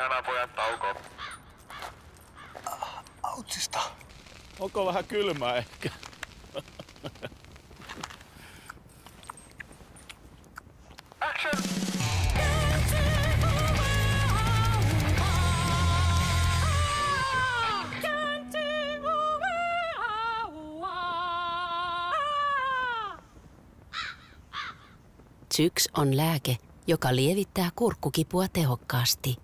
Ihanaa pojat taukoa. Autsista. Onko vähän kylmää ehkä? Action! Zyks on lääke, joka lievittää kurkkukipua tehokkaasti.